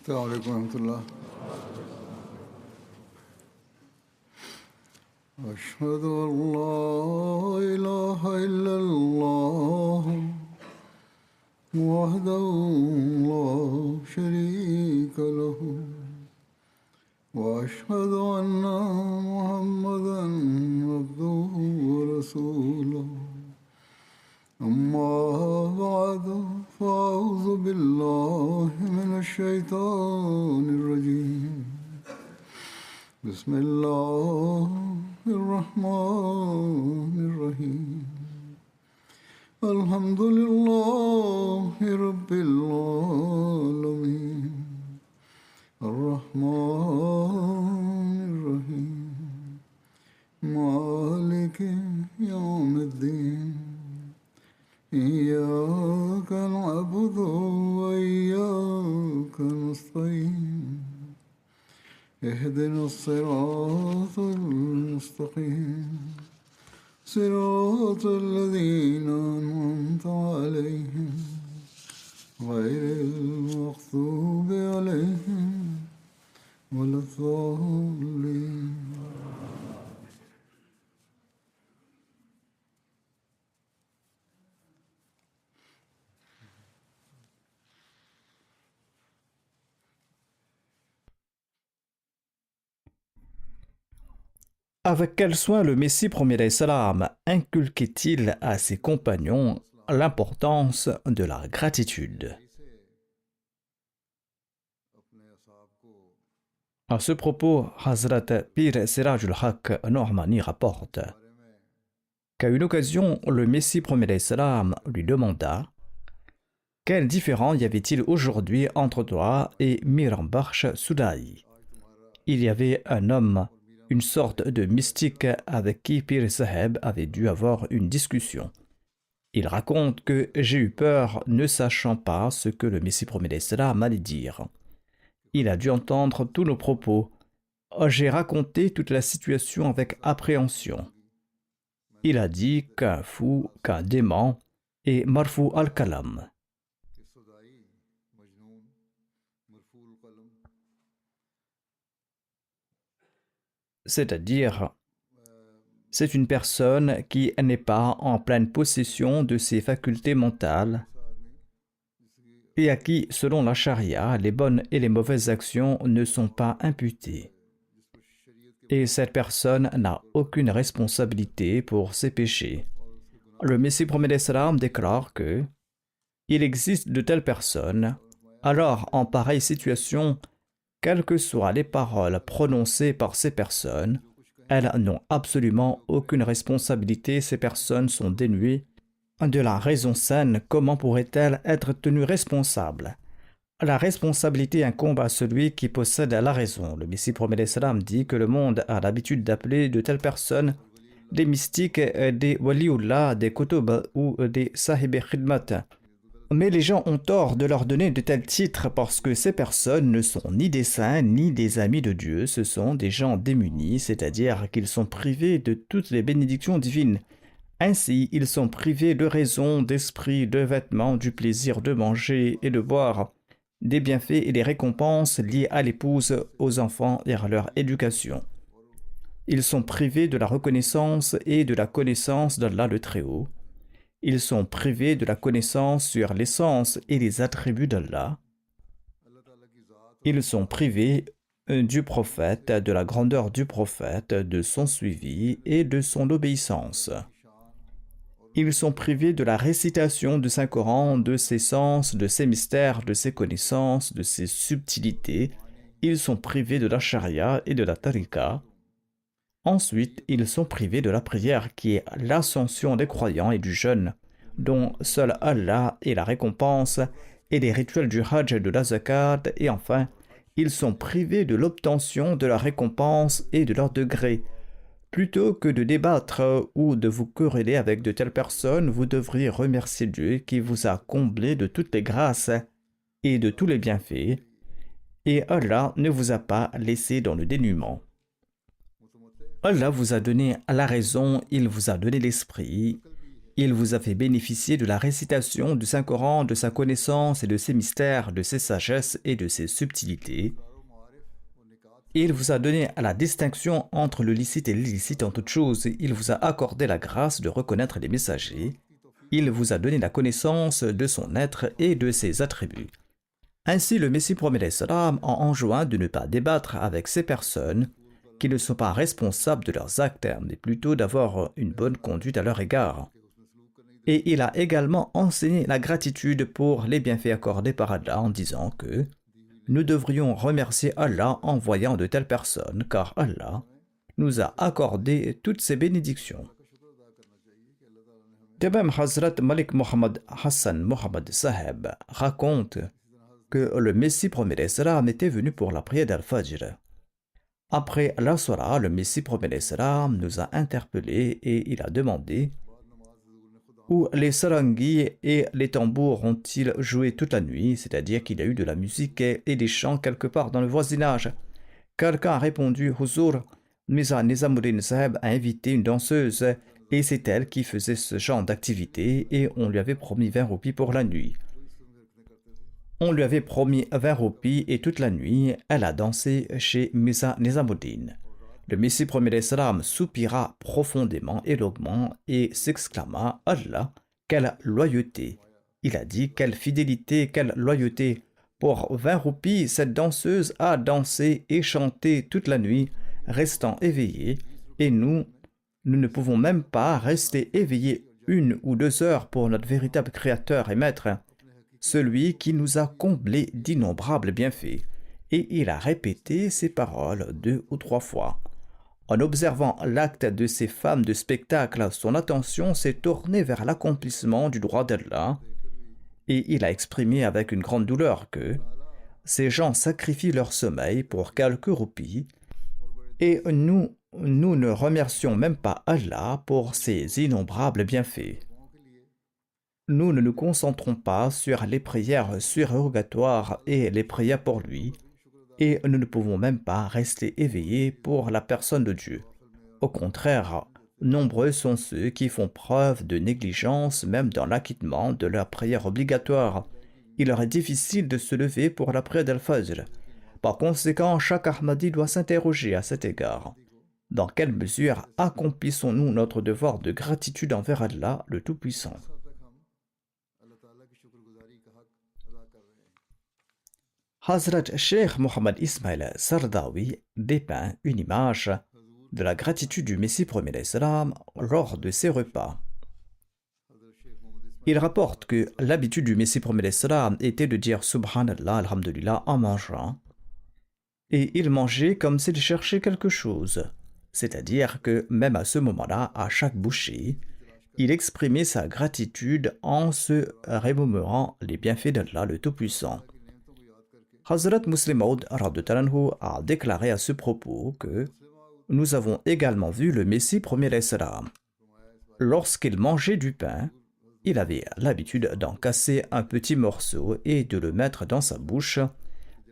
السلام عليكم ورحمة الله. أشهد أن لا إله إلا الله وحده لا شريك له وأشهد أن محمدا عبده ورسوله. أما بعد فأعوذ بالله من الشيطان الرجيم. بسم الله الرحمن الرحيم. الحمد لله رب العالمين الرحمن الرحيم مالك يوم الدين. إياك نعبد وإياك نستعين. اهدنا الصراط المستقيم صراط الذين أنعمت عليهم غير المغضوب عليهم ولا الضالين. Avec quel soin le Messie premier salam inculquait-il à ses compagnons l'importance de la gratitude? À ce propos, Hazrat Pir Sirajul Haq No'mani rapporte qu'à une occasion, le Messie premier salam lui demanda: quel différent y avait-il aujourd'hui entre toi et Mirambakhsh Soudaï? Il y avait un homme, une sorte de mystique avec qui Pir Saheb avait dû avoir une discussion. Il raconte que j'ai eu peur ne sachant pas ce que le Messie premier salam allait dire. Il a dû entendre tous nos propos. J'ai raconté toute la situation avec appréhension. Il a dit qu'un fou, qu'un dément est marfou al-kalam. C'est-à-dire, c'est une personne qui n'est pas en pleine possession de ses facultés mentales et à qui, selon la charia, les bonnes et les mauvaises actions ne sont pas imputées. Et cette personne n'a aucune responsabilité pour ses péchés. Le Messie premier salam déclare que il existe de telles personnes. Alors, en pareille situation, quelles que soient les paroles prononcées par ces personnes, elles n'ont absolument aucune responsabilité. Ces personnes sont dénuées de la raison saine. Comment pourraient-elles être tenues responsables? La responsabilité incombe à celui qui possède la raison. Le Messie premier salam dit que le monde a l'habitude d'appeler de telles personnes des mystiques, des waliullah, des kutub ou des sahib khidmat. Mais les gens ont tort de leur donner de tels titres parce que ces personnes ne sont ni des saints ni des amis de Dieu. Ce sont des gens démunis, c'est-à-dire qu'ils sont privés de toutes les bénédictions divines. Ainsi, ils sont privés de raison, d'esprit, de vêtements, du plaisir de manger et de boire, des bienfaits et des récompenses liées à l'épouse, aux enfants et à leur éducation. Ils sont privés de la reconnaissance et de la connaissance d'Allah le Très-Haut. Ils sont privés de la connaissance sur l'essence et les attributs d'Allah. Ils sont privés du prophète, de la grandeur du prophète, de son suivi et de son obéissance. Ils sont privés de la récitation du Saint-Coran, de ses sens, de ses mystères, de ses connaissances, de ses subtilités. Ils sont privés de la charia et de la tariqa. Ensuite, ils sont privés de la prière qui est l'ascension des croyants et du jeûne, dont seul Allah est la récompense, et des rituels du Hajj et de la Zakat, et enfin, ils sont privés de l'obtention de la récompense et de leur degré. Plutôt que de débattre ou de vous quereller avec de telles personnes, vous devriez remercier Dieu qui vous a comblé de toutes les grâces et de tous les bienfaits, et Allah ne vous a pas laissé dans le dénuement. Allah vous a donné la raison, il vous a donné l'esprit, Il vous a fait bénéficier de la récitation du Saint-Coran, de sa connaissance et de ses mystères, de ses sagesses et de ses subtilités. Il vous a donné la distinction entre le licite et l'illicite en toutes choses. Il vous a accordé la grâce de reconnaître les messagers. Il vous a donné la connaissance de son être et de ses attributs. Ainsi, le Messie promet salam en enjoint de ne pas débattre avec ces personnes qui ne sont pas responsables de leurs actes, mais plutôt d'avoir une bonne conduite à leur égard. Et il a également enseigné la gratitude pour les bienfaits accordés par Allah en disant que nous devrions remercier Allah en voyant de telles personnes, car Allah nous a accordé toutes ces bénédictions. De même, Hazrat Malik Muhammad Hassan Muhammad Saheb raconte que le Messie promet salam était venu pour la prière d'Al-Fajr. Après la Salah, le Messie promet salam nous a interpellés et il a demandé où les saranguis et les tambours ont-ils joué toute la nuit, c'est-à-dire qu'il y a eu de la musique et des chants quelque part dans le voisinage. Quelqu'un a répondu, Huzur, Mirza Nizamuddin Saheb a invité une danseuse et c'est elle qui faisait ce genre d'activité et on lui avait promis 20 roupies pour la nuit. On lui avait promis 20 roupies et toute la nuit, elle a dansé chez Mirza Nizamuddin. Le Messie promet salam soupira profondément et longuement et s'exclama « Allah, quelle loyauté !» Il a dit « Quelle fidélité, quelle loyauté !» Pour 20 roupies, cette danseuse a dansé et chanté toute la nuit, restant éveillée, et nous ne pouvons même pas rester éveillés 1 ou 2 heures pour notre véritable Créateur et Maître, celui qui nous a comblés d'innombrables bienfaits. Et il a répété ces paroles 2 ou 3 fois. En observant l'acte de ces femmes de spectacle, son attention s'est tournée vers l'accomplissement du droit d'Allah et il a exprimé avec une grande douleur que ces gens sacrifient leur sommeil pour quelques roupies et nous ne remercions même pas Allah pour ses innombrables bienfaits. Nous ne nous concentrons pas sur les prières surrogatoires et les prières pour lui, et nous ne pouvons même pas rester éveillés pour la personne de Dieu. Au contraire, nombreux sont ceux qui font preuve de négligence même dans l'acquittement de leur prière obligatoire. Il leur est difficile de se lever pour la prière d'Al-Fajr. Par conséquent, chaque Ahmadi doit s'interroger à cet égard. Dans quelle mesure accomplissons-nous notre devoir de gratitude envers Allah, le Tout-Puissant? Hazrat Sheikh Mohammed Ismail Sardawi dépeint une image de la gratitude du Messie promet salam lors de ses repas. Il rapporte que l'habitude du Messie promet salam était de dire Subhanallah, Alhamdulillah en mangeant, et il mangeait comme s'il cherchait quelque chose, c'est-à-dire que même à ce moment-là, à chaque bouchée, il exprimait sa gratitude en se remémorant les bienfaits d'Allah le Tout-Puissant. Hazrat Muslim Maud a déclaré à ce propos que nous avons également vu le Messie promet salam. Lorsqu'il mangeait du pain, il avait l'habitude d'en casser un petit morceau et de le mettre dans sa bouche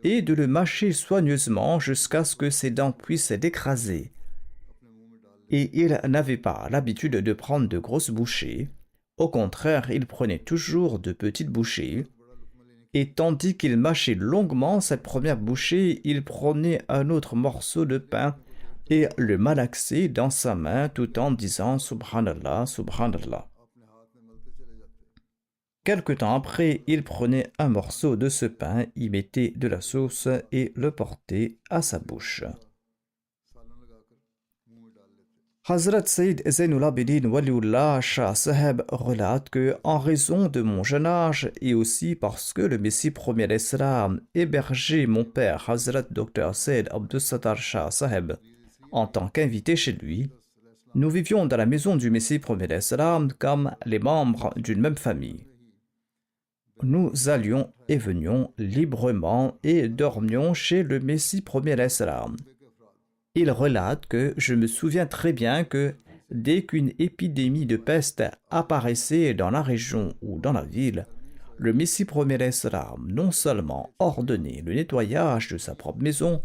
et de le mâcher soigneusement jusqu'à ce que ses dents puissent l'écraser. Et il n'avait pas l'habitude de prendre de grosses bouchées. Au contraire, il prenait toujours de petites bouchées. Et tandis qu'il mâchait longuement cette première bouchée, il prenait un autre morceau de pain et le malaxait dans sa main tout en disant Subhanallah, Subhanallah. Quelque temps après, il prenait un morceau de ce pain, y mettait de la sauce et le portait à sa bouche. Hazrat Sayyid Zainul Abidin Waliullah Shah Saheb relate que, en raison de mon jeune âge et aussi parce que le Messie promet salam hébergeait mon père Hazrat Dr. Sayyid Abdus Sattar Shah Saheb en tant qu'invité chez lui, nous vivions dans la maison du Messie promet salam comme les membres d'une même famille. Nous allions et venions librement et dormions chez le Messie promet salam. Il relate que je me souviens très bien que dès qu'une épidémie de peste apparaissait dans la région ou dans la ville, le Messie promet salam non seulement ordonnait le nettoyage de sa propre maison,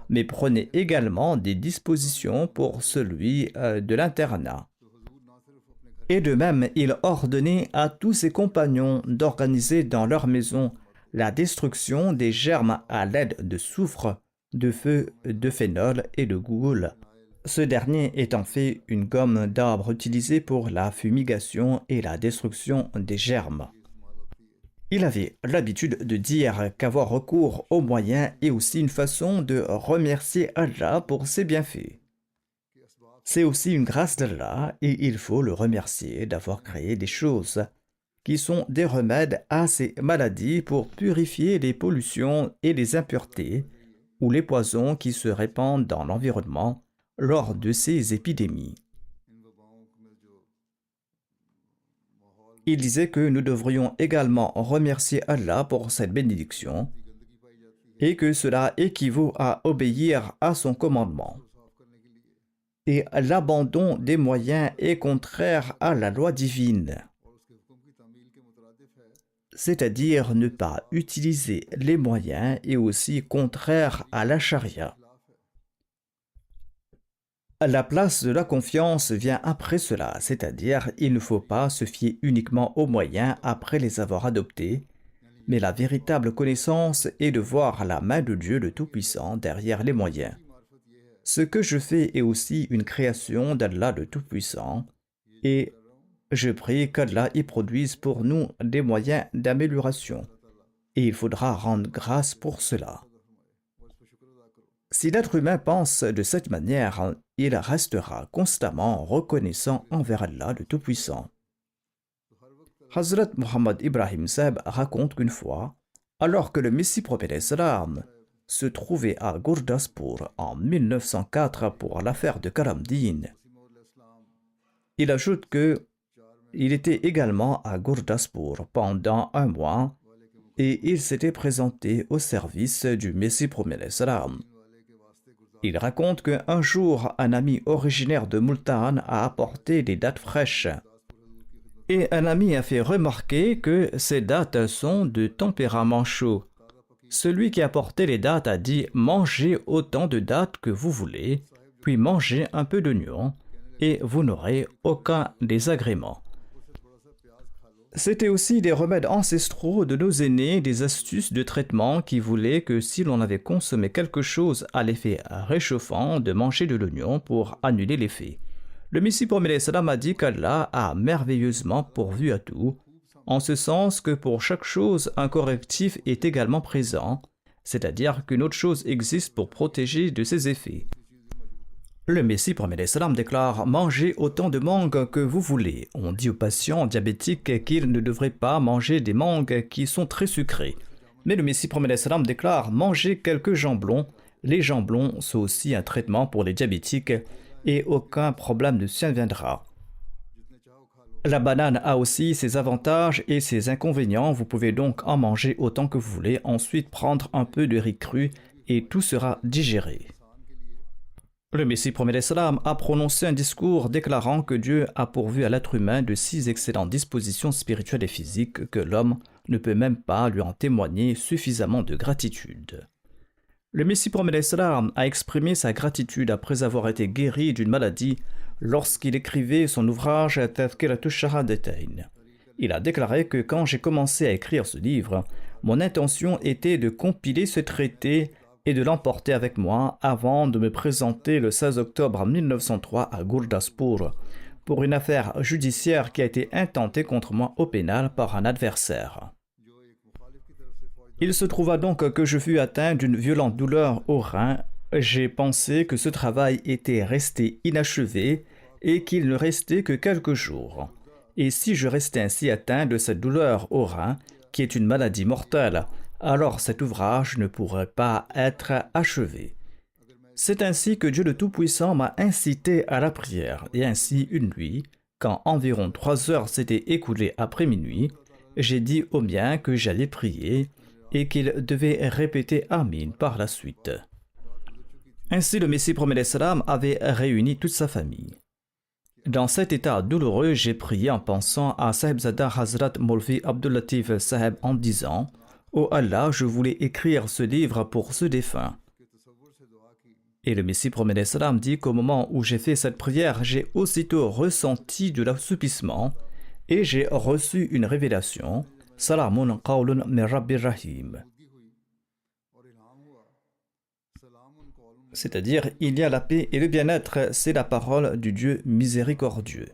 mais prenait également des dispositions pour celui de l'internat. Et de même, il ordonnait à tous ses compagnons d'organiser dans leur maison la destruction des germes à l'aide de soufre, de feu, de phénol et de ghoul. Ce dernier est en fait une gomme d'arbre utilisée pour la fumigation et la destruction des germes. Il avait l'habitude de dire qu'avoir recours aux moyens est aussi une façon de remercier Allah pour ses bienfaits. C'est aussi une grâce d'Allah et il faut le remercier d'avoir créé des choses qui sont des remèdes à ces maladies pour purifier les pollutions et les impuretés ou les poisons qui se répandent dans l'environnement lors de ces épidémies. Il disait que nous devrions également remercier Allah pour cette bénédiction et que cela équivaut à obéir à son commandement. Et l'abandon des moyens est contraire à la loi divine, c'est-à-dire ne pas utiliser les moyens est aussi contraire à la charia. La place de la confiance vient après cela, c'est-à-dire il ne faut pas se fier uniquement aux moyens après les avoir adoptés, mais la véritable connaissance est de voir la main de Dieu le Tout-Puissant derrière les moyens. Ce que je fais est aussi une création d'Allah le Tout-Puissant, et je prie qu'Allah y produise pour nous des moyens d'amélioration, et il faudra rendre grâce pour cela. Si l'être humain pense de cette manière, il restera constamment reconnaissant envers Allah le Tout-Puissant. Hazrat Muhammad Ibrahim Saheb raconte qu'une fois, alors que le Messie prophète salam se trouvait à Gurdaspur en 1904 pour l'affaire de Karamdin, il ajoute que il était également à Gurdaspur pendant un mois et il s'était présenté au service du Messie prophète salam. Il raconte qu'un jour, un ami originaire de Multan a apporté des dattes fraîches. Et un ami a fait remarquer que ces dattes sont de tempérament chaud. Celui qui a apporté les dattes a dit « Mangez autant de dattes que vous voulez, puis mangez un peu d'oignon, et vous n'aurez aucun désagrément. » C'était aussi des remèdes ancestraux de nos aînés, des astuces de traitement qui voulaient que si l'on avait consommé quelque chose à l'effet réchauffant, de manger de l'oignon pour annuler l'effet. Le Messie prophète salam a dit qu'Allah a merveilleusement pourvu à tout, en ce sens que pour chaque chose, un correctif est également présent, c'est-à-dire qu'une autre chose existe pour protéger de ses effets. Le Messie prophète salam déclare « Mangez autant de mangues que vous voulez ». On dit aux patients diabétiques qu'ils ne devraient pas manger des mangues qui sont très sucrées. Mais le Messie prophète salam déclare « Mangez quelques jambons ». Les jambons sont aussi un traitement pour les diabétiques et aucun problème ne surviendra. La banane a aussi ses avantages et ses inconvénients. Vous pouvez donc en manger autant que vous voulez, ensuite prendre un peu de riz cru et tout sera digéré. Le Messie prophète salam a prononcé un discours déclarant que Dieu a pourvu à l'être humain de 6 excellentes dispositions spirituelles et physiques que l'homme ne peut même pas lui en témoigner suffisamment de gratitude. Le Messie prophète salam a exprimé sa gratitude après avoir été guéri d'une maladie lorsqu'il écrivait son ouvrage Tadhkiratu Shahadatain. Il a déclaré que quand j'ai commencé à écrire ce livre, mon intention était de compiler ce traité et de l'emporter avec moi avant de me présenter le 16 octobre 1903 à Gurdaspur pour une affaire judiciaire qui a été intentée contre moi au pénal par un adversaire. Il se trouva donc que je fus atteint d'une violente douleur au rein. J'ai pensé que ce travail était resté inachevé et qu'il ne restait que quelques jours. Et si je restais ainsi atteint de cette douleur au rein, qui est une maladie mortelle, alors cet ouvrage ne pourrait pas être achevé. C'est ainsi que Dieu le Tout-Puissant m'a incité à la prière, et ainsi une nuit, quand environ 3 heures s'étaient écoulées après minuit, j'ai dit au mien que j'allais prier et qu'il devait répéter Amin par la suite. Ainsi le Messie prophète salam avait réuni toute sa famille. Dans cet état douloureux, j'ai prié en pensant à Sahibzada Hazrat Maulvi Abdul Latif Saheb en disant « Oh Allah, je voulais écrire ce livre pour ce défunt. » Et le Messie promet salam dit qu'au moment où j'ai fait cette prière, j'ai aussitôt ressenti de l'assouplissement et j'ai reçu une révélation. Salamun qawlun min Rabbir Rahim. C'est-à-dire, il y a la paix et le bien-être, c'est la parole du Dieu miséricordieux.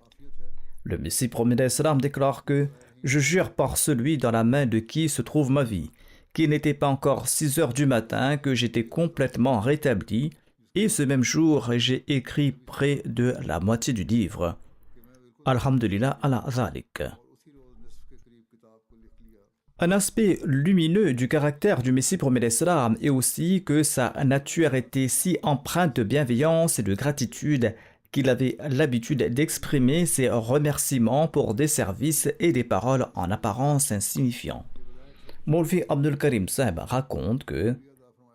Le Messie promet salam déclare que je jure par celui dans la main de qui se trouve ma vie, qu'il n'était pas encore 6 heures du matin que j'étais complètement rétabli, et ce même jour, j'ai écrit près de la moitié du livre. Alhamdulillah ala zalik. Un aspect lumineux du caractère du Messie promet salam est aussi que sa nature était si empreinte de bienveillance et de gratitude qu'il avait l'habitude d'exprimer ses remerciements pour des services et des paroles en apparence insignifiants. Maulvi Abdul Karim Sahib raconte que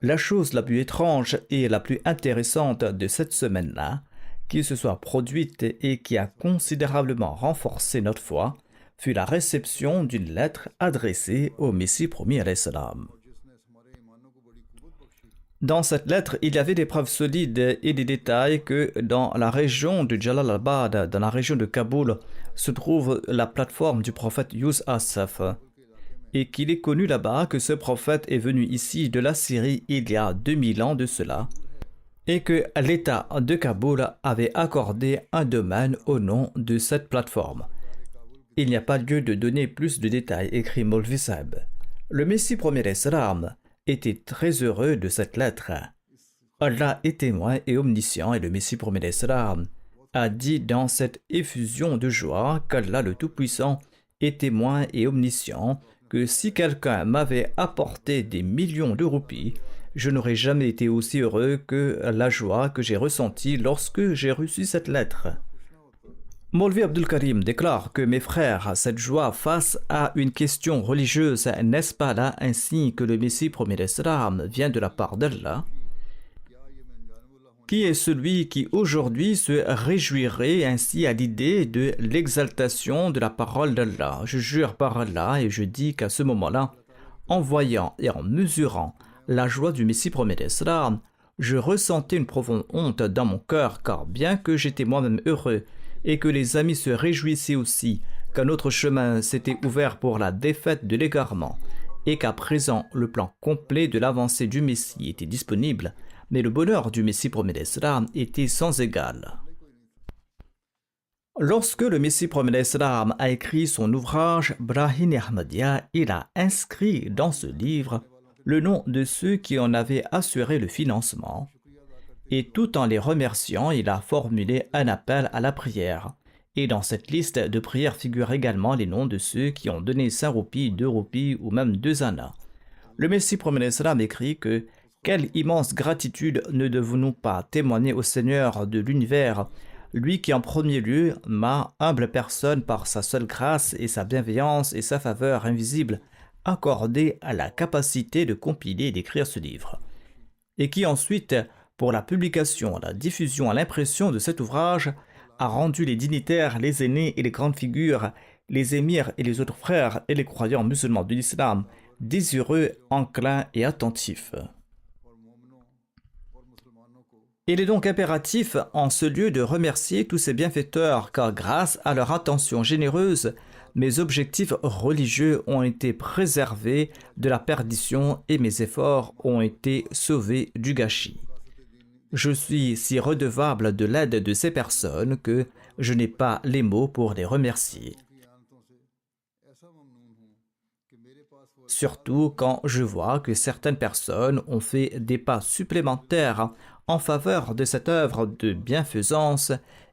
la chose la plus étrange et la plus intéressante de cette semaine-là, qui se soit produite et qui a considérablement renforcé notre foi, fut la réception d'une lettre adressée au Messie promis alayhi salam. Dans cette lettre, il y avait des preuves solides et des détails que dans la région de Jalalabad, dans la région de Kaboul, se trouve la plateforme du prophète Yus Asaf, et qu'il est connu là-bas que ce prophète est venu ici de la Syrie il y a 2000 ans de cela, et que l'État de Kaboul avait accordé un domaine au nom de cette plateforme. Il n'y a pas lieu de donner plus de détails, écrit Maulvi Sahib. Le Messie premier salam était très heureux de cette lettre. Allah est témoin et omniscient, et le Messie premier salam a dit dans cette effusion de joie qu'Allah le Tout-Puissant est témoin et omniscient, que si quelqu'un m'avait apporté des millions de roupies, je n'aurais jamais été aussi heureux que la joie que j'ai ressentie lorsque j'ai reçu cette lettre. Maulvi Abdul Karim déclare que mes frères, cette joie face à une question religieuse, n'est-ce pas là ainsi que le Messie premier salam vient de la part d'Allah? Qui est celui qui aujourd'hui se réjouirait ainsi à l'idée de l'exaltation de la parole d'Allah? Je jure par Allah et je dis qu'à ce moment-là, en voyant et en mesurant la joie du Messie premier salam, je ressentais une profonde honte dans mon cœur, car bien que j'étais moi-même heureux et que les amis se réjouissaient aussi qu'un autre chemin s'était ouvert pour la défaite de l'égarement et qu'à présent le plan complet de l'avancée du Messie était disponible, mais le bonheur du Messie premier salam était sans égal. Lorsque le Messie premier salam a écrit son ouvrage Brahin Ahmadiyya, il a inscrit dans ce livre le nom de ceux qui en avaient assuré le financement, et tout en les remerciant, il a formulé un appel à la prière. Et dans cette liste de prières figurent également les noms de ceux qui ont donné 5 roupies, 2 roupies ou même 2 annas. Le Messie promet salam écrit que quelle immense gratitude ne devons-nous pas témoigner au Seigneur de l'univers, lui qui en premier lieu, ma humble personne par sa seule grâce et sa bienveillance et sa faveur invisible, accordé à la capacité de compiler et d'écrire ce livre. Et qui ensuite, pour la publication, la diffusion à l'impression de cet ouvrage, a rendu les dignitaires, les aînés et les grandes figures, les émirs et les autres frères et les croyants musulmans de l'islam, désireux, enclins et attentifs. Il est donc impératif en ce lieu de remercier tous ces bienfaiteurs, car grâce à leur attention généreuse, mes objectifs religieux ont été préservés de la perdition et mes efforts ont été sauvés du gâchis. Je suis si redevable de l'aide de ces personnes que je n'ai pas les mots pour les remercier. Surtout quand je vois que certaines personnes ont fait des pas supplémentaires en faveur de cette œuvre de bienfaisance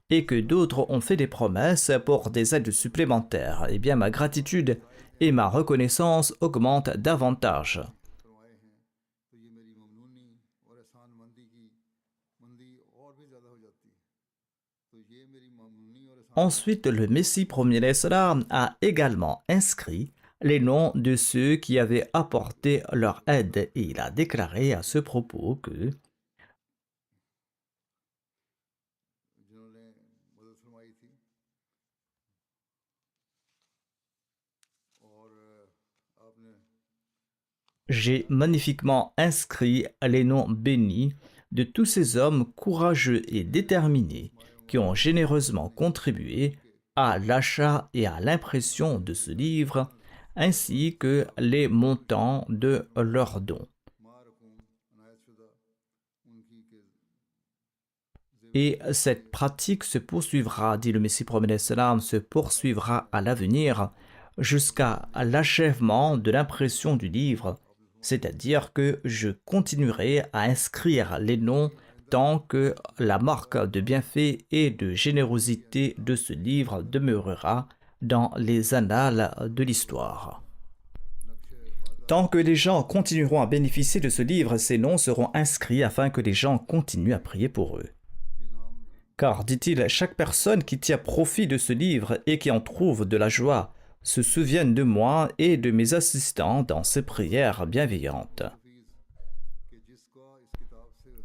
et que d'autres ont fait des promesses pour des aides supplémentaires. Eh bien, ma gratitude et ma reconnaissance augmentent davantage. Ensuite, le Messie premier salam a également inscrit les noms de ceux qui avaient apporté leur aide et il a déclaré à ce propos que j'ai magnifiquement inscrit les noms bénis de tous ces hommes courageux et déterminés qui ont généreusement contribué à l'achat et à l'impression de ce livre, ainsi que les montants de leurs dons. Et cette pratique se poursuivra, dit le Messie prophète salam, se poursuivra à l'avenir jusqu'à l'achèvement de l'impression du livre, c'est-à-dire que je continuerai à inscrire les noms tant que la marque de bienfait et de générosité de ce livre demeurera dans les annales de l'histoire. Tant que les gens continueront à bénéficier de ce livre, ces noms seront inscrits afin que les gens continuent à prier pour eux. Car, dit-il, chaque personne qui tire profit de ce livre et qui en trouve de la joie se souvienne de moi et de mes assistants dans ses prières bienveillantes.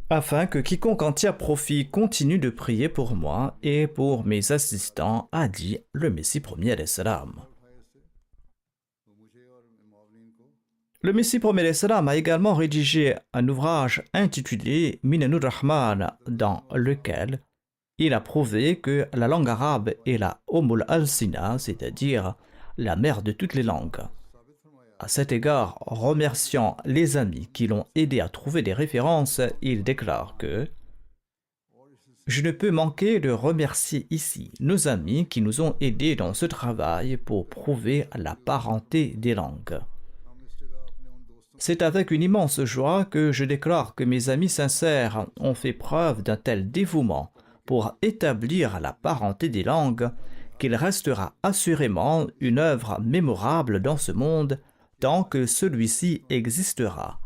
Afin que quiconque en tire profit continue de prier pour moi et pour mes assistants, a dit le Messie premier alayhi salam. Le Messie premier alayhi salam a également rédigé un ouvrage intitulé Minanur Rahman, dans lequel il a prouvé que la langue arabe est la Ummul al-Sina, c'est-à-dire la mère de toutes les langues. À cet égard, remerciant les amis qui l'ont aidé à trouver des références, il déclare que « Je ne peux manquer de remercier ici nos amis qui nous ont aidés dans ce travail pour prouver la parenté des langues. C'est avec une immense joie que je déclare que mes amis sincères ont fait preuve d'un tel dévouement pour établir la parenté des langues, qu'il restera assurément une œuvre mémorable dans ce monde tant que celui-ci existera.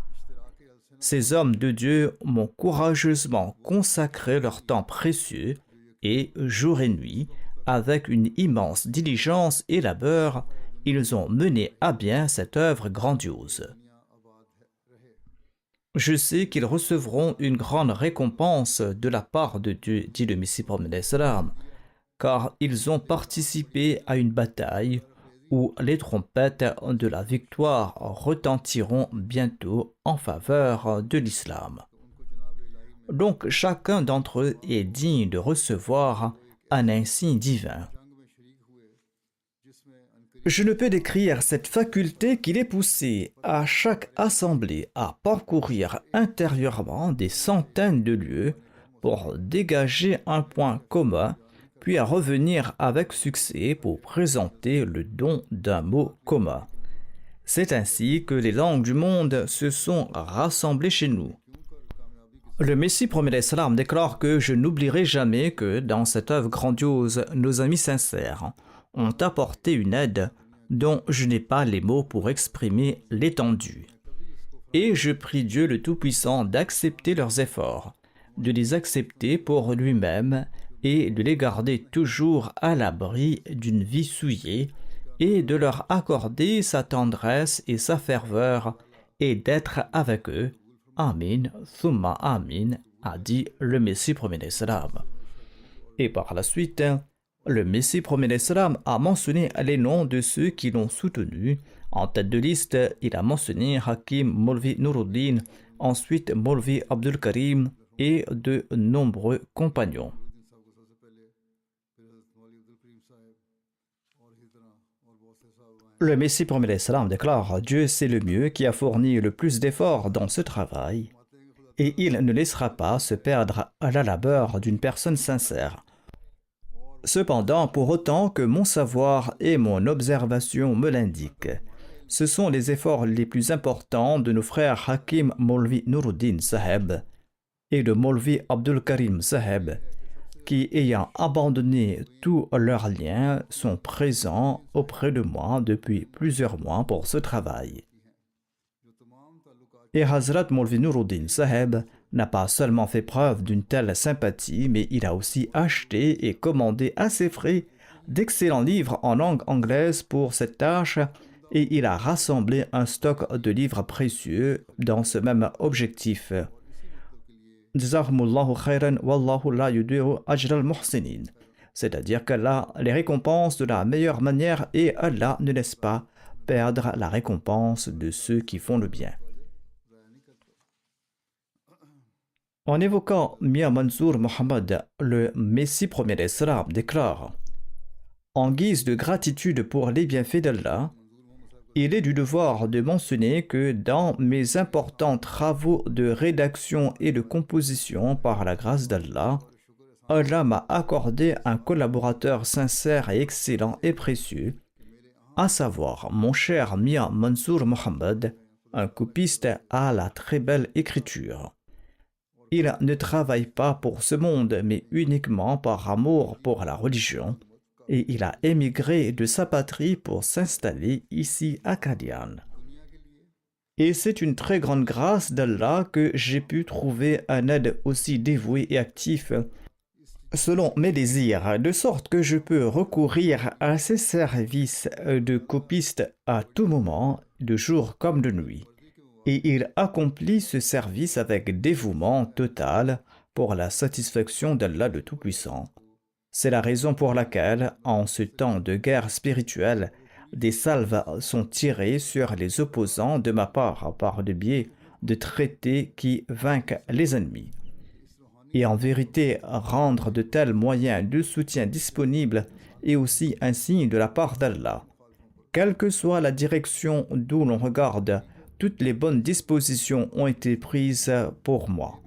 Ces hommes de Dieu m'ont courageusement consacré leur temps précieux et, jour et nuit, avec une immense diligence et labeur, ils ont mené à bien cette œuvre grandiose. Je sais qu'ils recevront une grande récompense de la part de Dieu, dit le Messie prophète salam, car ils ont participé à une bataille où les trompettes de la victoire retentiront bientôt en faveur de l'islam. Donc chacun d'entre eux est digne de recevoir un insigne divin. Je ne peux décrire cette faculté qui les poussait à chaque assemblée à parcourir intérieurement des centaines de lieues pour dégager un point commun, puis à revenir avec succès pour présenter le don d'un mot commun. C'est ainsi que les langues du monde se sont rassemblées chez nous. Le Messie prophète salam déclare que je n'oublierai jamais que dans cette œuvre grandiose, nos amis sincères ont apporté une aide dont je n'ai pas les mots pour exprimer l'étendue. Et je prie Dieu le Tout-Puissant d'accepter leurs efforts, de les accepter pour lui-même et de les garder toujours à l'abri d'une vie souillée et de leur accorder sa tendresse et sa ferveur et d'être avec eux. Amin, thumma amin, a dit le Messie prophète salam. Et par la suite, le Messie prophète salam a mentionné les noms de ceux qui l'ont soutenu. En tête de liste, il a mentionné Hakim Maulvi Nuruddin, ensuite Maulvi Abdul Karim et de nombreux compagnons. Le Messie prophète salam déclare: Dieu c'est le mieux qui a fourni le plus d'efforts dans ce travail et il ne laissera pas se perdre à la labeur d'une personne sincère. Cependant, pour autant que mon savoir et mon observation me l'indiquent, ce sont les efforts les plus importants de nos frères Hakim Maulvi Nuruddin Saheb et de Maulvi Abdul Karim Saheb qui, ayant abandonné tous leurs liens, sont présents auprès de moi depuis plusieurs mois pour ce travail. Et Hazrat Maulvi Nuruddin Saheb n'a pas seulement fait preuve d'une telle sympathie, mais il a aussi acheté et commandé à ses frais d'excellents livres en langue anglaise pour cette tâche et il a rassemblé un stock de livres précieux dans ce même objectif. C'est-à-dire qu'Allah les récompense de la meilleure manière et Allah ne laisse pas perdre la récompense de ceux qui font le bien. En évoquant Mia Mansour Mohammed, le Messie premier d'Islam déclare: en guise de gratitude pour les bienfaits d'Allah, il est du devoir de mentionner que dans mes importants travaux de rédaction et de composition par la grâce d'Allah, Allah m'a accordé un collaborateur sincère et excellent et précieux, à savoir mon cher Mia Mansour Mohammed, un copiste à la très belle écriture. Il ne travaille pas pour ce monde, mais uniquement par amour pour la religion, et il a émigré de sa patrie pour s'installer ici à Qadian. Et c'est une très grande grâce d'Allah que j'ai pu trouver un aide aussi dévoué et actif selon mes désirs, de sorte que je peux recourir à ces services de copiste à tout moment, de jour comme de nuit. Et il accomplit ce service avec dévouement total pour la satisfaction d'Allah le Tout-Puissant. C'est la raison pour laquelle, en ce temps de guerre spirituelle, des salves sont tirées sur les opposants de ma part par le biais de traités qui vainquent les ennemis. Et en vérité, rendre de tels moyens de soutien disponibles est aussi un signe de la part d'Allah. Quelle que soit la direction d'où l'on regarde, toutes les bonnes dispositions ont été prises pour moi.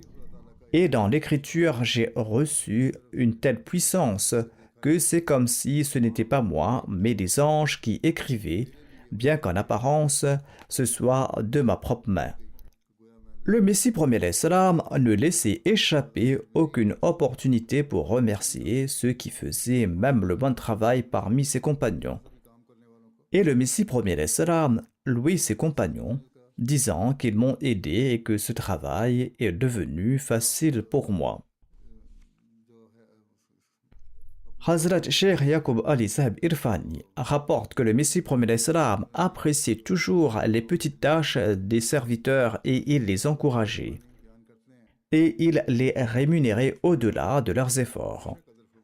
Et dans l'écriture, j'ai reçu une telle puissance que c'est comme si ce n'était pas moi, mais des anges qui écrivaient, bien qu'en apparence, ce soit de ma propre main. Le Messie premier d'Islam ne laissait échapper aucune opportunité pour remercier ceux qui faisaient même le bon travail parmi ses compagnons. Et le Messie premier d'Islam louait ses compagnons, disant qu'ils m'ont aidé et que ce travail est devenu facile pour moi. Hazrat Sheikh Yaqub Ali Sahib Irfani rapporte que le Messie premier d'Islam appréciait toujours les petites tâches des serviteurs et il les encourageait. Et il les rémunérait au-delà de leurs efforts.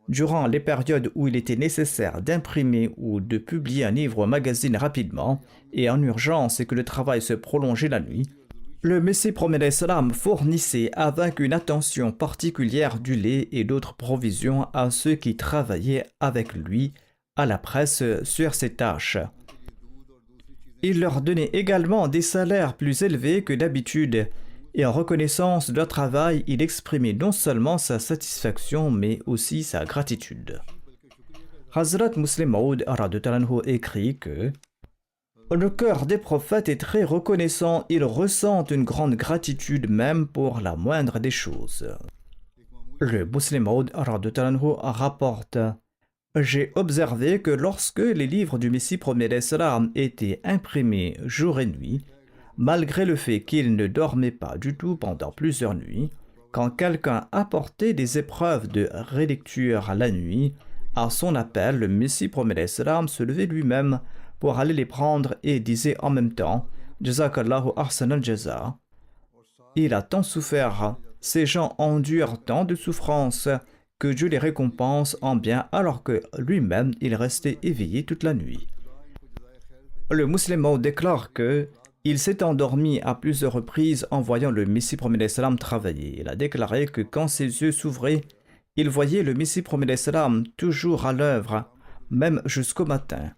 Durant les périodes où il était nécessaire d'imprimer ou de publier un livre au magazine rapidement et en urgence et que le travail se prolongeait la nuit, le Messie premier d'Islam fournissait avec une attention particulière du lait et d'autres provisions à ceux qui travaillaient avec lui à la presse sur ces tâches. Il leur donnait également des salaires plus élevés que d'habitude et en reconnaissance de leur travail, il exprimait non seulement sa satisfaction mais aussi sa gratitude. Hazrat Muslim Maud écrit que le cœur des prophètes est très reconnaissant, ils ressentent une grande gratitude même pour la moindre des choses. Le Muslim Maud rapporte: j'ai observé que lorsque les livres du Messie premier d'Islam étaient imprimés jour et nuit, malgré le fait qu'il ne dormait pas du tout pendant plusieurs nuits, quand quelqu'un apportait des épreuves de relecture la nuit, à son appel, le Messie premier d'Islam se levait lui-même pour aller les prendre et disait en même temps: Jazakallahu ahsan al-jaza. Il a tant souffert, ces gens endurent tant de souffrances que Dieu les récompense en bien alors que lui-même il restait éveillé toute la nuit. Le musulman déclare que il s'est endormi à plusieurs reprises en voyant le Messie premier d'Islam travailler. Il a déclaré que quand ses yeux s'ouvraient, il voyait le Messie premier d'Islam toujours à l'œuvre, même jusqu'au matin.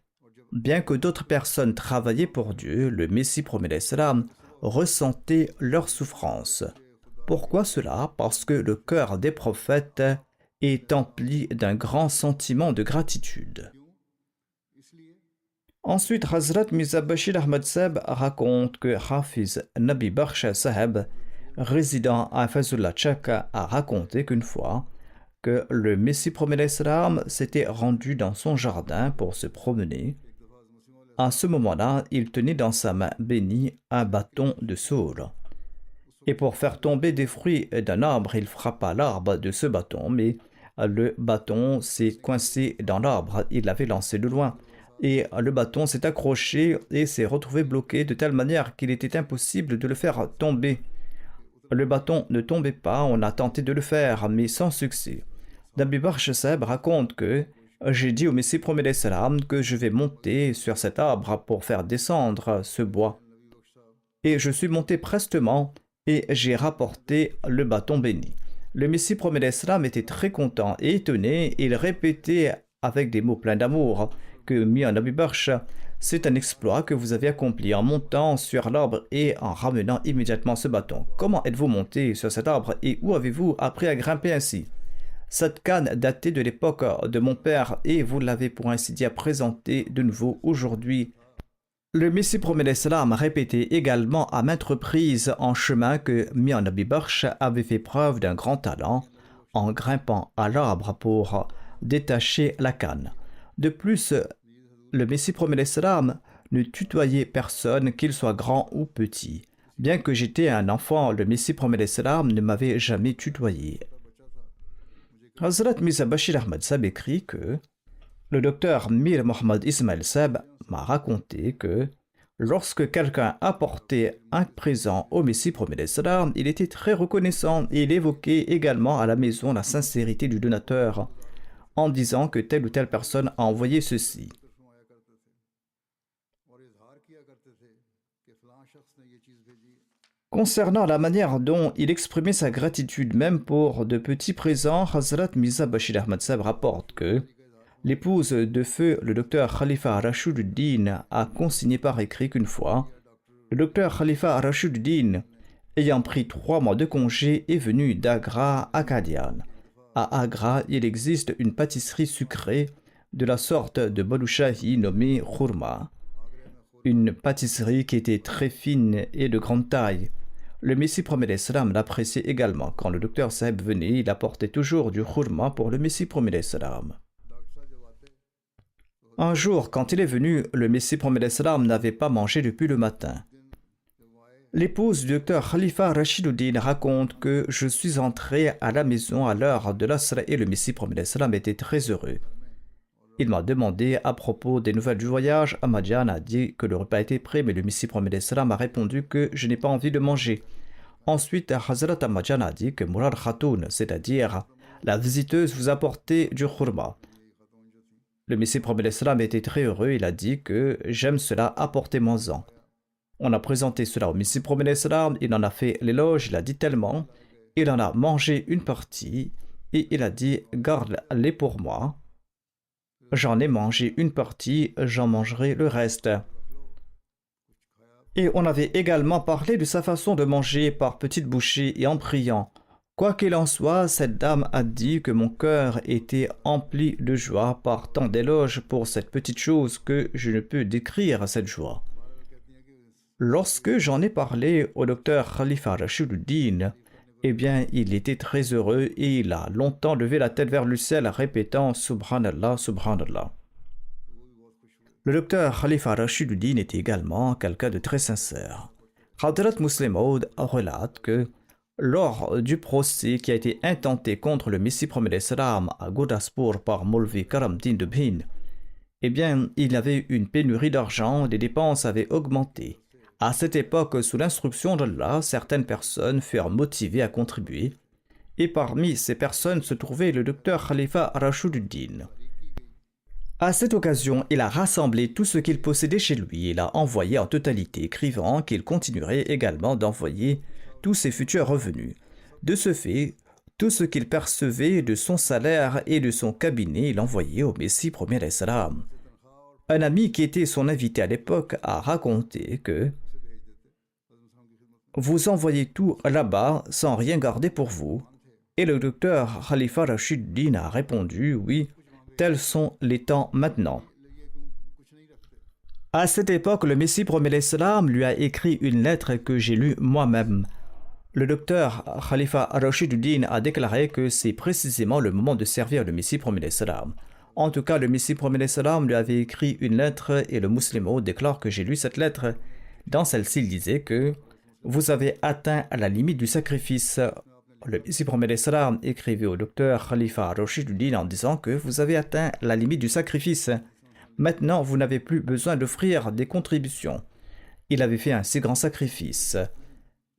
Bien que d'autres personnes travaillaient pour Dieu, le Messie premier d'Islam ressentait leur souffrance. Pourquoi cela? Parce que le cœur des prophètes est empli d'un grand sentiment de gratitude. Ensuite, Hazrat Mirza Bashir Ahmad Sahib raconte que Hafiz Nabi Bakhsh Sahib, résident à Fazullah Chak, a raconté qu'une fois, que le Messie premier d'Islam s'était rendu dans son jardin pour se promener. À ce moment-là, il tenait dans sa main bénie un bâton de saule. Et pour faire tomber des fruits d'un arbre, il frappa l'arbre de ce bâton, mais le bâton s'est coincé dans l'arbre, il l'avait lancé de loin. Et le bâton s'est accroché et s'est retrouvé bloqué de telle manière qu'il était impossible de le faire tomber. Le bâton ne tombait pas, on a tenté de le faire, mais sans succès. Nabi Bakhsh Sahib raconte que j'ai dit au Messie premier d'Islam que je vais monter sur cet arbre pour faire descendre ce bois. Et je suis monté prestement et j'ai rapporté le bâton béni. Le Messie promet l'Islam était très content et étonné, et il répétait avec des mots pleins d'amour que Mian Abi Baksh, c'est un exploit que vous avez accompli en montant sur l'arbre et en ramenant immédiatement ce bâton. Comment êtes-vous monté sur cet arbre et où avez-vous appris à grimper ainsi? Cette canne datait de l'époque de mon père et vous l'avez pour ainsi dire présenté de nouveau aujourd'hui. Le Messie promet l'Islam répétait également à maintes reprises en chemin que Mian Abi Baksh avait fait preuve d'un grand talent en grimpant à l'arbre pour détacher la canne. De plus, le Messie promet l'Islam ne tutoyait personne, qu'il soit grand ou petit. Bien que j'étais un enfant, le Messie promet l'Islam ne m'avait jamais tutoyé. Hazrat Mirza Bashir Ahmad Sab écrit que le docteur Mir Mohammad Ismail Sab m'a raconté que lorsque quelqu'un apportait un présent au Messie promet l'Islam, il était très reconnaissant et il évoquait également à la maison la sincérité du donateur en disant que telle ou telle personne a envoyé ceci. Concernant la manière dont il exprimait sa gratitude même pour de petits présents, Hazrat Mirza Bashir Ahmad Sab rapporte que l'épouse de feu, le docteur Khalifa Rashiduddin, a consigné par écrit qu'une fois, le docteur Khalifa Rashiduddin, ayant pris 3 mois de congé, est venu d'Agra à Qadian. À Agra, il existe une pâtisserie sucrée de la sorte de balushahi nommée khurma. Une pâtisserie qui était très fine et de grande taille. Le Messie promet l'Islam l'appréciait également. Quand le docteur Saheb venait, il apportait toujours du khurma pour le Messie promet l'Islam. Un jour, quand il est venu, le Messie promet l'Islam n'avait pas mangé depuis le matin. L'épouse du docteur Khalifa Rashiduddin raconte que je suis entré à la maison à l'heure de l'Asr et le Messie promet l'Islam était très heureux. Il m'a demandé à propos des nouvelles du voyage. Ahmadjan a dit que le repas était prêt, mais le Messie promet l'Islam a répondu que je n'ai pas envie de manger. Ensuite, Hazrat Ahmadjan a dit que Murad Khatoun, c'est-à-dire la visiteuse, vous apportait du khurma. Le Messie promet l'Islam était très heureux. Il a dit que j'aime cela, apportez-moi-en. On a présenté cela au Messie promet l'Islam. Il en a fait l'éloge. Il a dit tellement. Il en a mangé une partie et il a dit garde-les pour moi. J'en ai mangé une partie, j'en mangerai le reste. Et on avait également parlé de sa façon de manger par petites bouchées et en priant. Quoi qu'il en soit, cette dame a dit que mon cœur était empli de joie par tant d'éloges pour cette petite chose que je ne peux décrire cette joie. Lorsque j'en ai parlé au docteur Khalifa Rashiduddin, eh bien, il était très heureux et il a longtemps levé la tête vers le ciel répétant « Subhanallah, Subhanallah ». Le docteur Khalifa Rashiduddin était également quelqu'un de très sincère. Hadrat Muslim Maud relate que lors du procès qui a été intenté contre le Messie promet l'Islam à Gurdaspur par Maulvi Karamdin de Bhin, eh bien, il y avait une pénurie d'argent, les dépenses avaient augmenté. À cette époque, sous l'instruction d'Allah, certaines personnes furent motivées à contribuer, et parmi ces personnes se trouvait le docteur Khalifa Rashiduddin. À cette occasion, il a rassemblé tout ce qu'il possédait chez lui et l'a envoyé en totalité, écrivant qu'il continuerait également d'envoyer tous ses futurs revenus. De ce fait, tout ce qu'il percevait de son salaire et de son cabinet, il envoyait au Messie promet l'Islam. Un ami qui était son invité à l'époque a raconté que vous envoyez tout là-bas sans rien garder pour vous. Et le docteur Khalifa Rashiduddin a répondu, oui, tels sont les temps maintenant. À cette époque, le Messie promet l'Islam lui a écrit une lettre que j'ai lue moi-même. Le docteur Khalifa Rashiduddin a déclaré que c'est précisément le moment de servir le Messie promet l'Islam. En tout cas, le Messie promet l'Islam lui avait écrit une lettre et le musulman déclare que j'ai lu cette lettre. Dans celle-ci, il disait que vous avez atteint à la limite du sacrifice. Le Messie promet l'Islam écrivait au docteur Khalifa Rashiduddin en disant que vous avez atteint la limite du sacrifice. Maintenant, vous n'avez plus besoin d'offrir des contributions. Il avait fait un si grand sacrifice.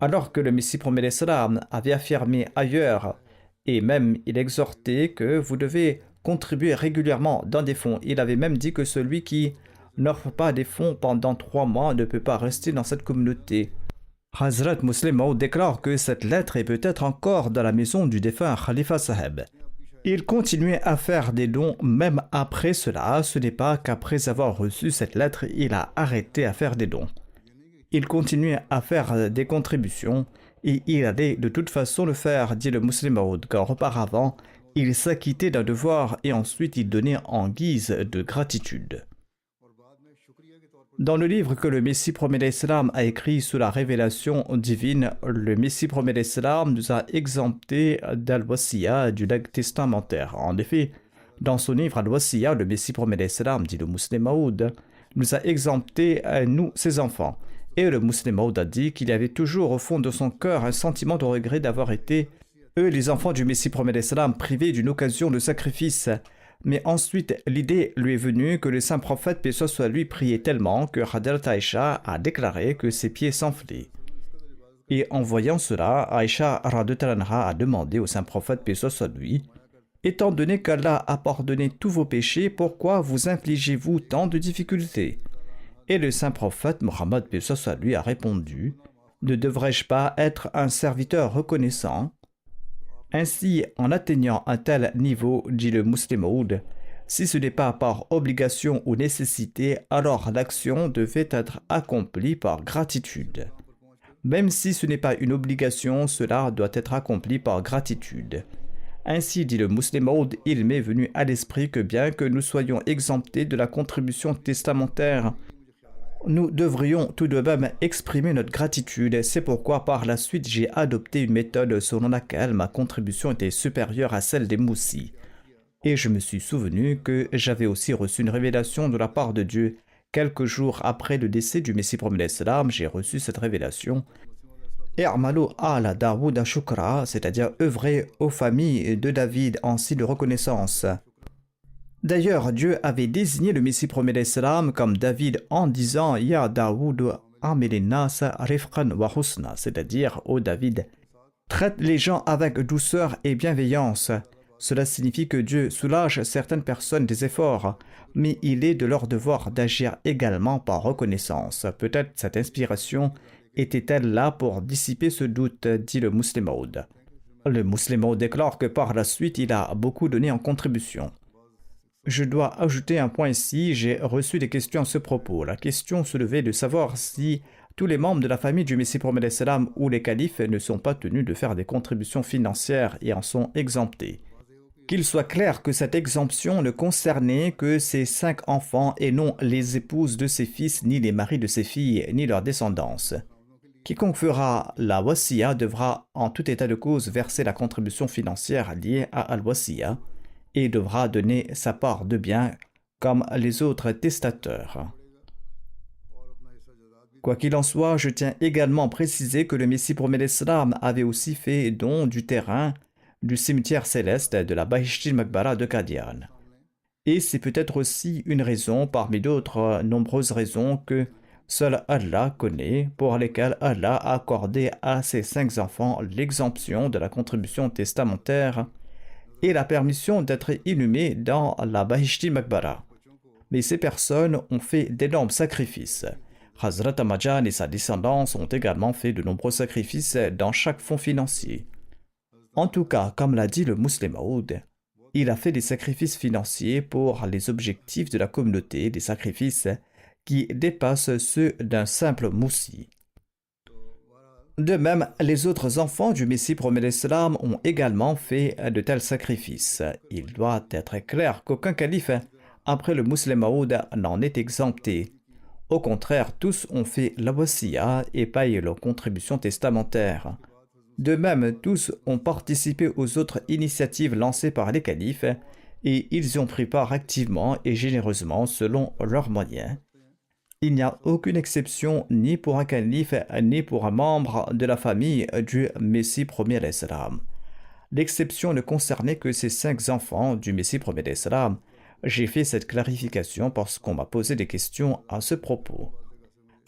Alors que le Messie promet l'Islam avait affirmé ailleurs, et même il exhortait que vous devez contribuer régulièrement dans des fonds. Il avait même dit que celui qui n'offre pas des fonds pendant 3 mois ne peut pas rester dans cette communauté. Hazrat Muslim Maud déclare que cette lettre est peut-être encore dans la maison du défunt Khalifa Saheb. Il continuait à faire des dons même après cela. Ce n'est pas qu'après avoir reçu cette lettre, il a arrêté à faire des dons. Il continuait à faire des contributions et il allait de toute façon le faire, dit le Muslim Maud, car auparavant, il s'acquittait d'un devoir et ensuite il donnait en guise de gratitude. Dans le livre que le Messie premier d'Islam a écrit sous la révélation divine, le Messie premier d'Islam nous a exemptés d'Al-Wasiya, du legs testamentaire. En effet, dans son livre Al-Wasiya, le Messie premier d'Islam, dit le Muslim Maud, nous a exemptés, nous, ses enfants. Et le Muslim Maud a dit qu'il y avait toujours au fond de son cœur un sentiment de regret d'avoir été, eux les enfants du Messie premier d'Islam, privés d'une occasion de sacrifice. Mais ensuite, l'idée lui est venue que le saint prophète, paix soit lui, priait tellement que Hadrat Aïcha a déclaré que ses pieds s'enflaient. Et en voyant cela, Aïcha Radhatalanha a demandé au saint prophète, paix soit lui, étant donné qu'Allah a pardonné tous vos péchés, pourquoi vous infligez-vous tant de difficultés? Et le saint prophète Mohammed, paix soit lui, a répondu, ne devrais-je pas être un serviteur reconnaissant? Ainsi, en atteignant un tel niveau, dit le Muslim Maud, si ce n'est pas par obligation ou nécessité, alors l'action devait être accomplie par gratitude. Même si ce n'est pas une obligation, cela doit être accompli par gratitude. Ainsi, dit le Muslim Maud, il m'est venu à l'esprit que bien que nous soyons exemptés de la contribution testamentaire, nous devrions tout de même exprimer notre gratitude. C'est pourquoi par la suite j'ai adopté une méthode selon laquelle ma contribution était supérieure à celle des moussis. Et je me suis souvenu que j'avais aussi reçu une révélation de la part de Dieu. Quelques jours après le décès du Messie premier d'Islam, j'ai reçu cette révélation. I'malu ala Daoud shukra, c'est-à-dire œuvrer aux familles de David en signe de reconnaissance. D'ailleurs, Dieu avait désigné le Messie premier d'Islam comme David en disant Ya Daoud amilinas rifqan wa husna, c'est-à-dire ô David, traite les gens avec douceur et bienveillance. Cela signifie que Dieu soulage certaines personnes des efforts, mais il est de leur devoir d'agir également par reconnaissance. Peut-être cette inspiration était-elle là pour dissiper ce doute, dit le Muslim Maud. Le Muslim Maud déclare que par la suite, il a beaucoup donné en contribution. Je dois ajouter un point ici, j'ai reçu des questions à ce propos. La question soulevée de savoir si tous les membres de la famille du Messie premier d'Islam ou les califes ne sont pas tenus de faire des contributions financières et en sont exemptés. Qu'il soit clair que cette exemption ne concernait que ses 5 enfants et non les épouses de ses fils, ni les maris de ses filles, ni leur descendance. Quiconque fera la wasiya devra en tout état de cause verser la contribution financière liée à al-wasiya et devra donner sa part de bien comme les autres testateurs. Quoi qu'il en soit, je tiens également à préciser que le Messie premier d'Islam avait aussi fait don du terrain du cimetière céleste de la Bahishti Maqbara de Qadian. Et c'est peut-être aussi une raison parmi d'autres nombreuses raisons que seul Allah connaît, pour lesquelles Allah a accordé à ses 5 enfants l'exemption de la contribution testamentaire et la permission d'être inhumés dans la Bahishti Maqbara. Mais ces personnes ont fait d'énormes sacrifices. Hazrat Amajan et sa descendance ont également fait de nombreux sacrifices dans chaque fonds financier. En tout cas, comme l'a dit le Muslim Maud, il a fait des sacrifices financiers pour les objectifs de la communauté, des sacrifices qui dépassent ceux d'un simple moussi. De même, les autres enfants du Messie premier d'Islam ont également fait de tels sacrifices. Il doit être clair qu'aucun calife, après le Muslim Maud, n'en est exempté. Au contraire, tous ont fait la wasiya et payent leurs contributions testamentaires. De même, tous ont participé aux autres initiatives lancées par les califes et ils y ont pris part activement et généreusement selon leurs moyens. Il n'y a aucune exception ni pour un calife ni pour un membre de la famille du Messie premier d'Islam. L'exception ne concernait que ces 5 enfants du Messie premier d'Islam. J'ai fait cette clarification parce qu'on m'a posé des questions à ce propos.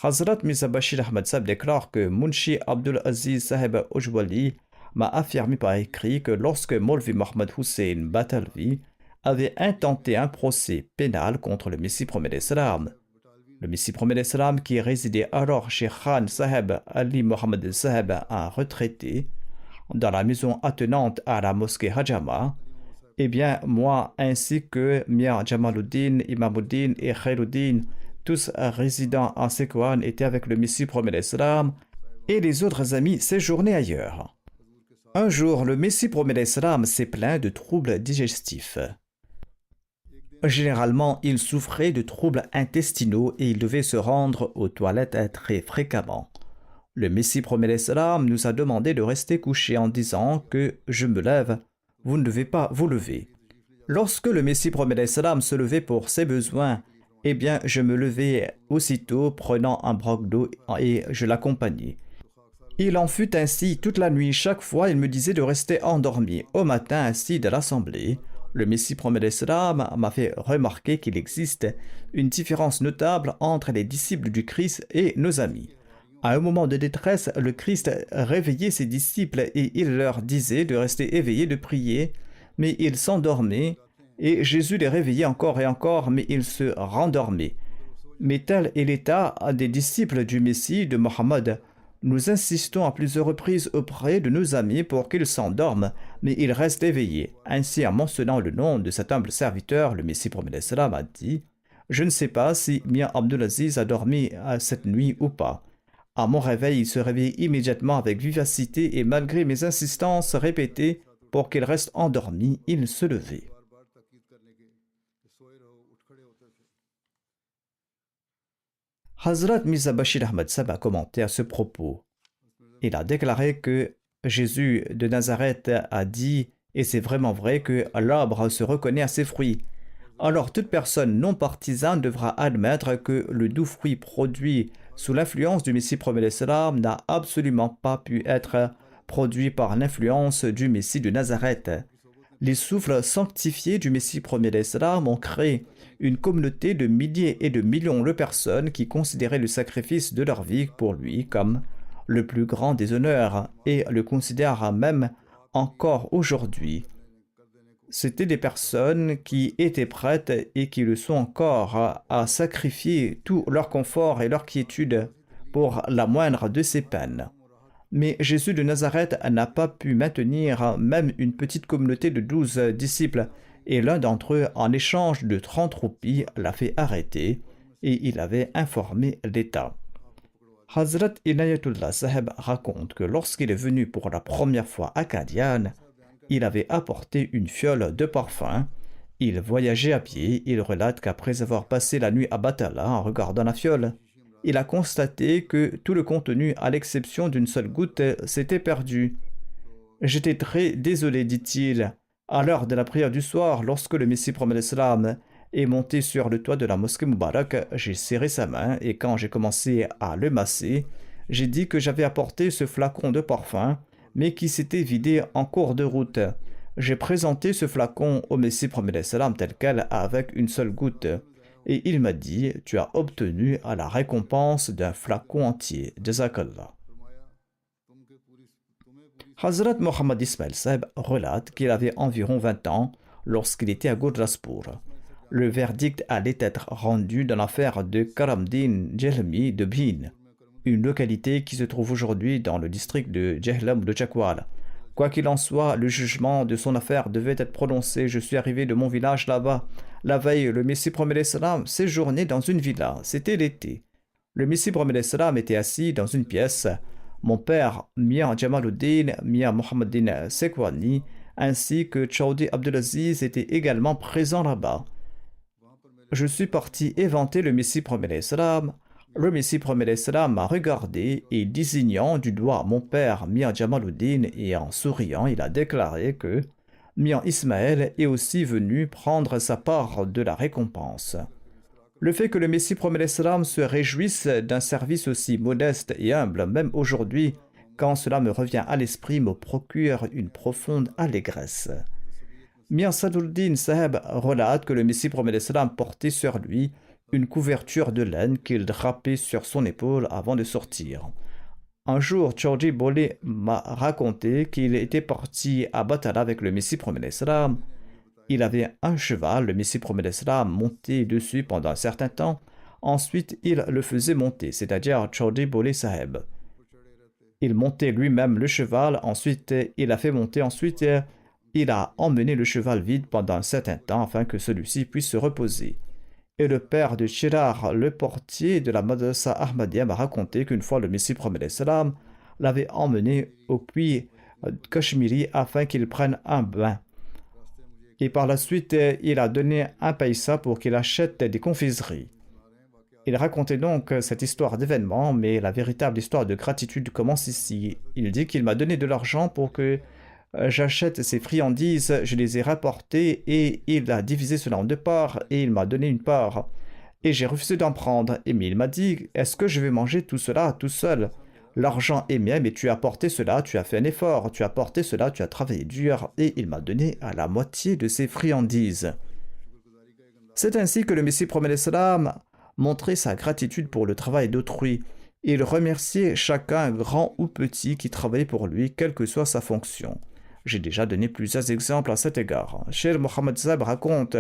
Hazrat Mirza Bashir Ahmad Sahib déclare que Munshi Abdul Aziz Sahib Ojwali m'a affirmé par écrit que lorsque Maulvi Mohammad Hussein Batalvi avait intenté un procès pénal contre le Messie premier d'Islam, Le Messie promet l'Islam, qui résidait alors chez Khan Saheb Ali Mohammed Saheb, un retraité, dans la maison attenante à la mosquée Hajama, eh bien, moi, ainsi que Mia Jamaluddin, Imamuddin et Khairuddin, tous résidant en Sekouan, étaient avec le Messie promet l'Islam, et les autres amis séjournaient ailleurs. Un jour, le Messie promet l'Islam s'est plaint de troubles digestifs. Généralement, il souffrait de troubles intestinaux et il devait se rendre aux toilettes très fréquemment. Le Messie promet l'Islam nous a demandé de rester couchés en disant que « je me lève, vous ne devez pas vous lever ». Lorsque le Messie promet l'Islam se levait pour ses besoins, eh bien, je me levais aussitôt prenant un broc d'eau et je l'accompagnais. Il en fut ainsi toute la nuit. Chaque fois, il me disait de rester endormi. Au matin, assis de l'assemblée, le Messie promet l'Islam m'a fait remarquer qu'il existe une différence notable entre les disciples du Christ et nos amis. À un moment de détresse, le Christ réveillait ses disciples et il leur disait de rester éveillés, de prier, mais ils s'endormaient, et Jésus les réveillait encore et encore, mais ils se rendormaient. Mais tel est l'état des disciples du Messie de Mohammed. Nous insistons à plusieurs reprises auprès de nos amis pour qu'ils s'endorment, mais ils restent éveillés. Ainsi, en mentionnant le nom de cet humble serviteur, le Messie promet l'Islam a dit « Je ne sais pas si Mia Abdulaziz a dormi cette nuit ou pas. À mon réveil, il se réveille immédiatement avec vivacité et malgré mes insistances répétées pour qu'il reste endormi, il se levait. » Hazrat Mirza Bashir Ahmad Saheb a commenté à ce propos. Il a déclaré que Jésus de Nazareth a dit, et c'est vraiment vrai, que l'arbre se reconnaît à ses fruits. Alors toute personne non partisane devra admettre que le doux fruit produit sous l'influence du Messie promet l'Islam n'a absolument pas pu être produit par l'influence du Messie de Nazareth. Les souffles sanctifiés du Messie promet l'Islam ont créé une communauté de milliers et de millions de personnes qui considéraient le sacrifice de leur vie pour lui comme le plus grand des honneurs et le considèrent même encore aujourd'hui. C'étaient des personnes qui étaient prêtes et qui le sont encore à sacrifier tout leur confort et leur quiétude pour la moindre de ces peines. Mais Jésus de Nazareth n'a pas pu maintenir même une petite communauté de 12 disciples et l'un d'entre eux, en échange de 30 roupies, l'a fait arrêter et il avait informé l'État. Hazrat Inayatullah Saheb raconte que lorsqu'il est venu pour la première fois à Qadian, il avait apporté une fiole de parfum. Il voyageait à pied. Il relate qu'après avoir passé la nuit à Batala en regardant la fiole, il a constaté que tout le contenu, à l'exception d'une seule goutte, s'était perdu. « J'étais très désolé, dit-il, à l'heure de la prière du soir, lorsque le Messie promet l'Islam est monté sur le toit de la mosquée Moubarak, j'ai serré sa main et quand j'ai commencé à le masser, j'ai dit que j'avais apporté ce flacon de parfum, mais qui s'était vidé en cours de route. J'ai présenté ce flacon au Messie promet l'Islam tel quel avec une seule goutte. Et il m'a dit, tu as obtenu à la récompense d'un flacon entier. Jazakallah. Hazrat Mohammad Ismail Saheb relate qu'il avait environ 20 ans lorsqu'il était à Gurdaspur. Le verdict allait être rendu dans l'affaire de Karamdin Jelmi de Bhin, une localité qui se trouve aujourd'hui dans le district de Jehlam de Chakwal. Quoi qu'il en soit, le jugement de son affaire devait être prononcé. Je suis arrivé de mon village là-bas. La veille, le Messie promet l'Islam séjournait dans une villa. C'était l'été. Le Messie promet l'Islam était assis dans une pièce. Mon père, Mia Jamaluddin, Mia Mohammeddin Sekwani, ainsi que Chaudi Abdulaziz étaient également présents là-bas. Je suis parti éventer le Messie promet l'Islam. Le Messie promet l'Islam m'a regardé et désignant du doigt mon père Mia Jamaluddin et en souriant, il a déclaré que Mia Ismaël est aussi venu prendre sa part de la récompense. Le fait que le Messie promet l'Islam se réjouisse d'un service aussi modeste et humble, même aujourd'hui, quand cela me revient à l'esprit, me procure une profonde allégresse. Mia Saduddin Saheb relate que le Messie promet l'Islam portait sur lui une couverture de laine qu'il drapait sur son épaule avant de sortir. Un jour, Chaudhry Bolé m'a raconté qu'il était parti à Batala avec le Messie promet l'Islam. Il avait un cheval, le Messie promet l'Islam, monté dessus pendant un certain temps. Ensuite, il le faisait monter, c'est-à-dire Chaudhry Bole Saheb. Il montait lui-même le cheval, ensuite il l'a fait monter, ensuite il a emmené le cheval vide pendant un certain temps afin que celui-ci puisse se reposer. Et le père de Chirar, le portier de la Madrasa Ahmadiyya, m'a raconté qu'une fois le Messie promet l'Islam l'avait emmené au puits Kashmiri afin qu'il prenne un bain. Et par la suite, il a donné un païssa pour qu'il achète des confiseries. Il racontait donc cette histoire d'événement, mais la véritable histoire de gratitude commence ici. Il dit qu'il m'a donné de l'argent pour que j'achète ces friandises, je les ai rapportées et il a divisé cela en deux parts et il m'a donné une part. Et j'ai refusé d'en prendre. Mais il m'a dit, est-ce que je vais manger tout cela tout seul? L'argent est mien, mais tu as apporté cela, tu as fait un effort, tu as apporté cela, tu as travaillé dur et il m'a donné à la moitié de ses friandises. C'est ainsi que le Messie promet l'Islam montrait sa gratitude pour le travail d'autrui. Il remerciait chacun, grand ou petit, qui travaillait pour lui, quelle que soit sa fonction. J'ai déjà donné plusieurs exemples à cet égard. Cheikh Mohammed Zab raconte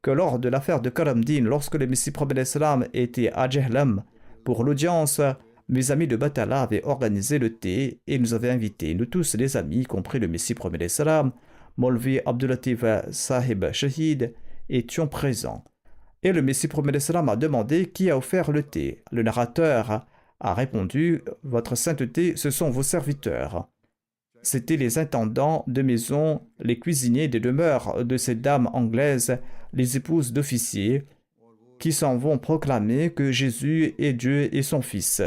que lors de l'affaire de Karamdin, lorsque le Messie promet l'Islam était à Jehlam pour l'audience, mes amis de Batala avaient organisé le thé et nous avaient invités, nous tous les amis, y compris le Messie promet l'Islam, Molvi Abdulatif Sahib Shahid, étions présents. Et le Messie promet l'Islam a demandé qui a offert le thé. Le narrateur a répondu, votre sainteté, ce sont vos serviteurs. C'étaient les intendants de maison, les cuisiniers des demeures de ces dames anglaises, les épouses d'officiers, qui s'en vont proclamer que Jésus est Dieu et son Fils.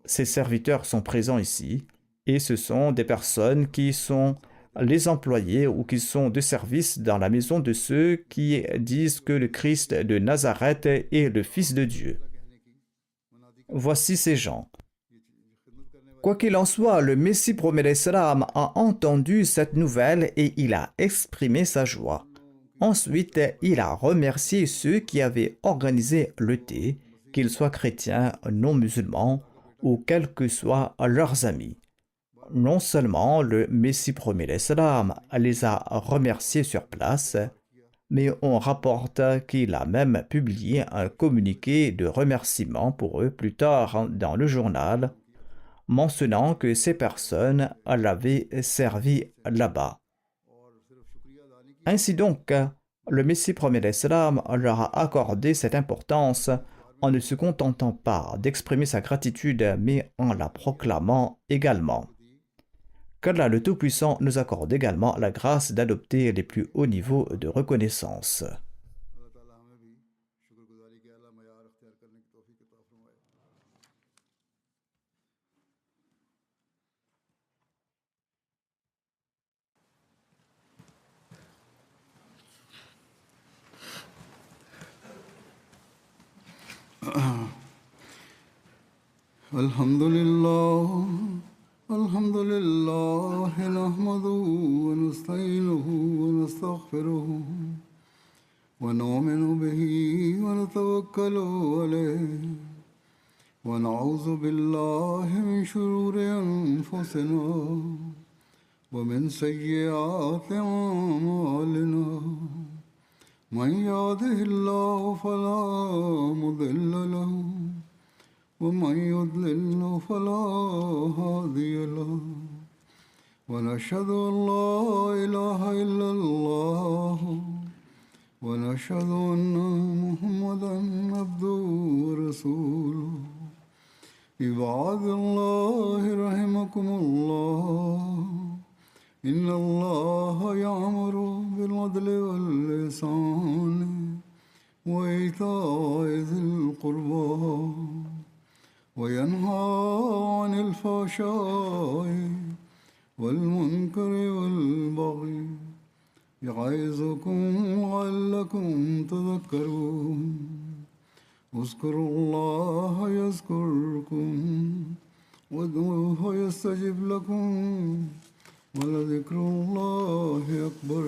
Ces serviteurs sont présents ici, et ce sont des personnes qui sont les employés ou qui sont de service dans la maison de ceux qui disent que le Christ de Nazareth est le Fils de Dieu. Voici ces gens. Quoi qu'il en soit, le Messie promet l'Islam a entendu cette nouvelle et il a exprimé sa joie. Ensuite, il a remercié ceux qui avaient organisé le thé, qu'ils soient chrétiens, non musulmans ou quels que soient leurs amis. Non seulement le Messie promet l'Islam les a remerciés sur place, mais on rapporte qu'il a même publié un communiqué de remerciement pour eux plus tard dans le journal, mentionnant que ces personnes l'avaient servi là-bas. Ainsi donc, le Messie promet l'Islam leur a accordé cette importance en ne se contentant pas d'exprimer sa gratitude, mais en la proclamant également. Qu'Allah le Tout-Puissant nous accorde également la grâce d'adopter les plus hauts niveaux de reconnaissance. Alhamdulillah. الحمد لله نحمده ونستعينه ونستغفره ونؤمن به ونتوكل عليه ونعوذ بالله من شرور أنفسنا ومن سيئات أعمالنا من يهده الله فلا مضل له ومن يضلل فلا هادي له ونشهد أن لا إله إلا الله ونشهد أن محمدا عبده ورسوله عباد الله رحمكم الله إن الله يأمر بالعدل والإحسان وإيتاء ذي القربى وينهى عن الفحشاء والمنكر والبغي يعظكم لعلكم تذكرون اذكروا الله يذكركم وادعوه يستجب لكم ولذكر الله أكبر